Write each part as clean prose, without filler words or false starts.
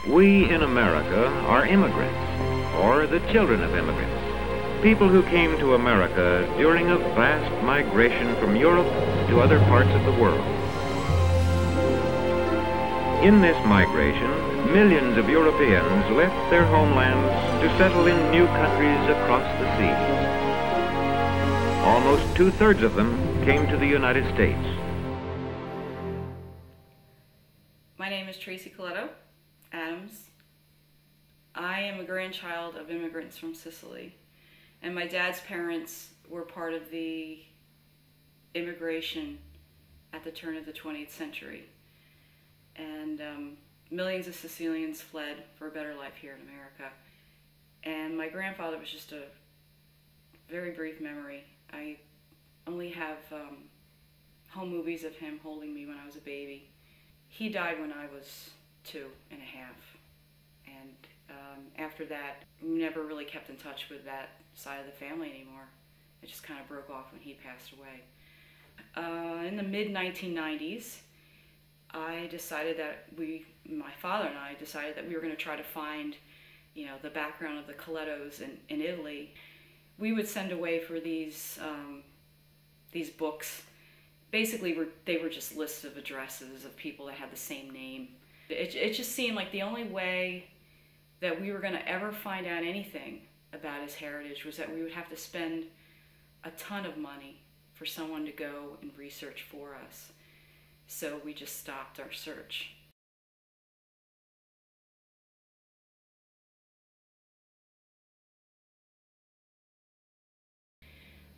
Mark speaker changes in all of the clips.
Speaker 1: We in America are immigrants, or the children of immigrants, people who came to America during a vast migration from Europe to other parts of the world. In this migration, millions of Europeans left their homelands to settle in new countries across the seas. Almost two-thirds of them came to the United States.
Speaker 2: My name is Tracy Colletto Adams. I am a grandchild of immigrants from Sicily, and my dad's parents were part of the immigration at the turn of the 20th century. And millions of Sicilians fled for a better life here in America. And my grandfather was just a very brief memory. I only have home movies of him holding me when I was a baby. He died when I was 2 and a half. And after that, we never really kept in touch with that side of the family anymore. It just kind of broke off when he passed away. In the mid-1990s, I decided that my father and I decided that we were going to try to find, the background of the Colettos in Italy. We would send away for these books. Basically, they were just lists of addresses of people that had the same name. It just seemed like the only way that we were going to ever find out anything about his heritage was that we would have to spend a ton of money for someone to go and research for us. So we just stopped our search.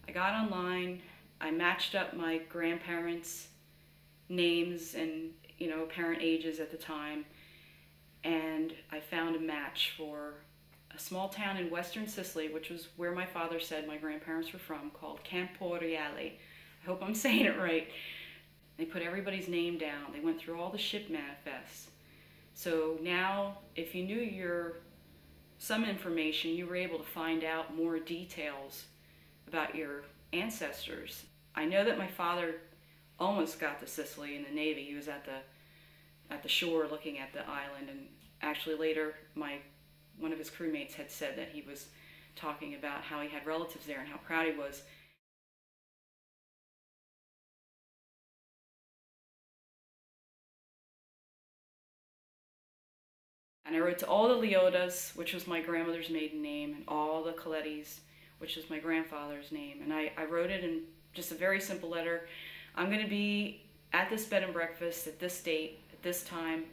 Speaker 2: I got online, I matched up my grandparents' names and parent ages at the time, and I found a match for a small town in western Sicily, which was where my father said my grandparents were from, called Camporeale. I hope I'm saying it right. They put everybody's name down. They went through all the ship manifests. So now, if you knew some information, you were able to find out more details about your ancestors. I know that my father almost got to Sicily in the Navy. He was at the shore looking at the island, and actually later one of his crewmates had said that he was talking about how he had relatives there and how proud he was. And I wrote to all the Leotas, which was my grandmother's maiden name, and all the Colettis, which is my grandfather's name. And I wrote it in just a very simple letter. I'm going to be at this bed and breakfast at this date, at this time.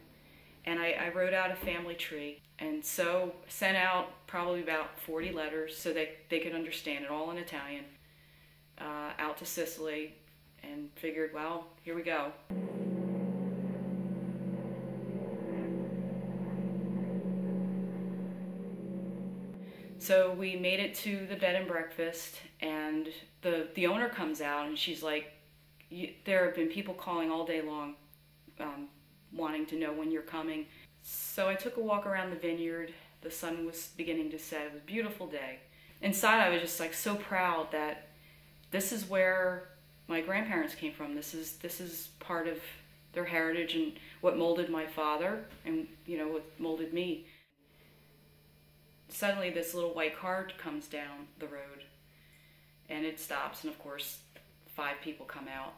Speaker 2: And I wrote out a family tree. And so sent out probably about 40 letters so that they could understand it, all in Italian, out to Sicily, and figured, well, here we go. So we made it to the bed and breakfast, and the owner comes out, and she's like, there have been people calling all day long wanting to know when you're coming. So I took a walk around the vineyard. The sun was beginning to set. It was a beautiful day. Inside, I was just like so proud that this is where my grandparents came from. This is part of their heritage and what molded my father and what molded me. Suddenly this little white car comes down the road, and it stops, and of course 5 people come out.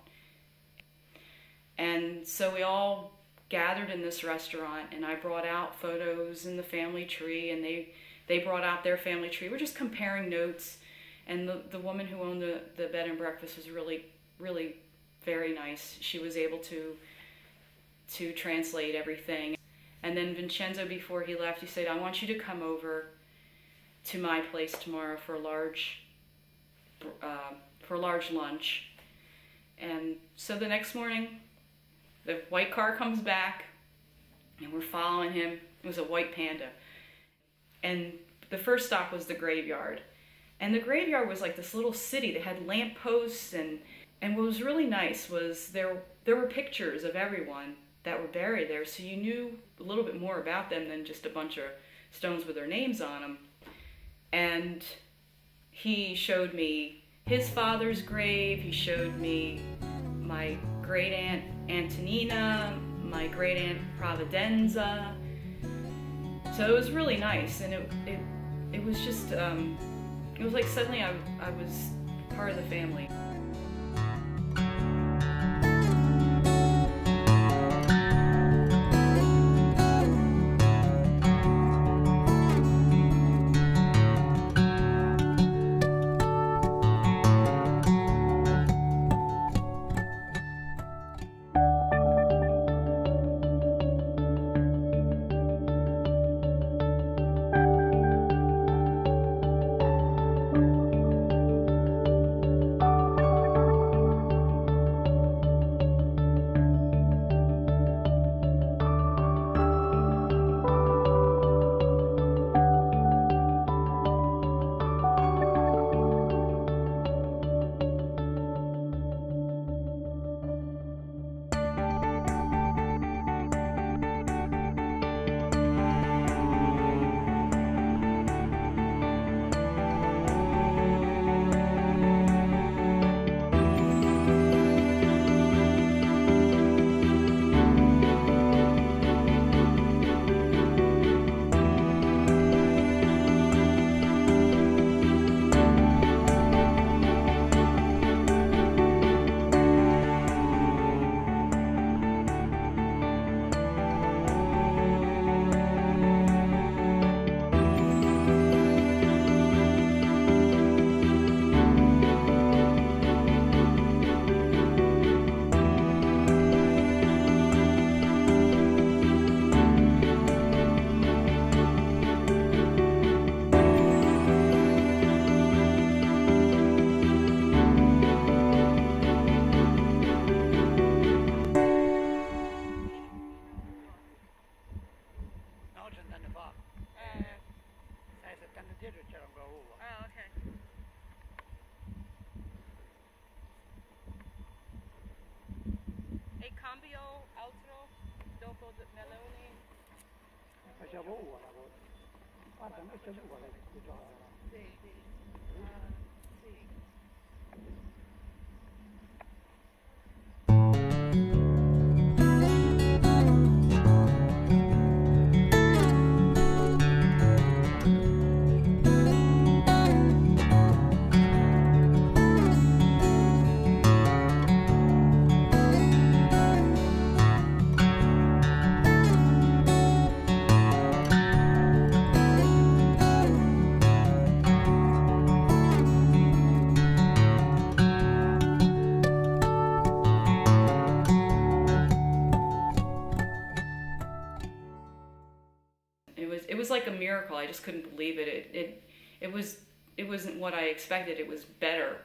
Speaker 2: And so we all gathered in this restaurant, and I brought out photos in the family tree, and they brought out their family tree. We're just comparing notes, and the woman who owned the bed and breakfast was really, really very nice. She was able to translate everything. And then Vincenzo, before he left, he said, I want you to come over to my place tomorrow for a large lunch. And so the next morning, the white car comes back, and we're following him. It was a white Panda. And the first stop was the graveyard. And the graveyard was like this little city. They had lampposts, and what was really nice was there were pictures of everyone that were buried there, so you knew a little bit more about them than just a bunch of stones with their names on them. And he showed me his father's grave. He showed me my great aunt Antonina, my great aunt Providenza, So it was really nice, and it was just, it was like suddenly I was part of the family.
Speaker 3: Cambio altro dopo Meloni.
Speaker 4: Facciamo uguale, guarda, mettiamo uguale.
Speaker 3: Sì, sì. Sì.
Speaker 2: It was like a miracle. I just couldn't believe it. It wasn't what I expected. It was better.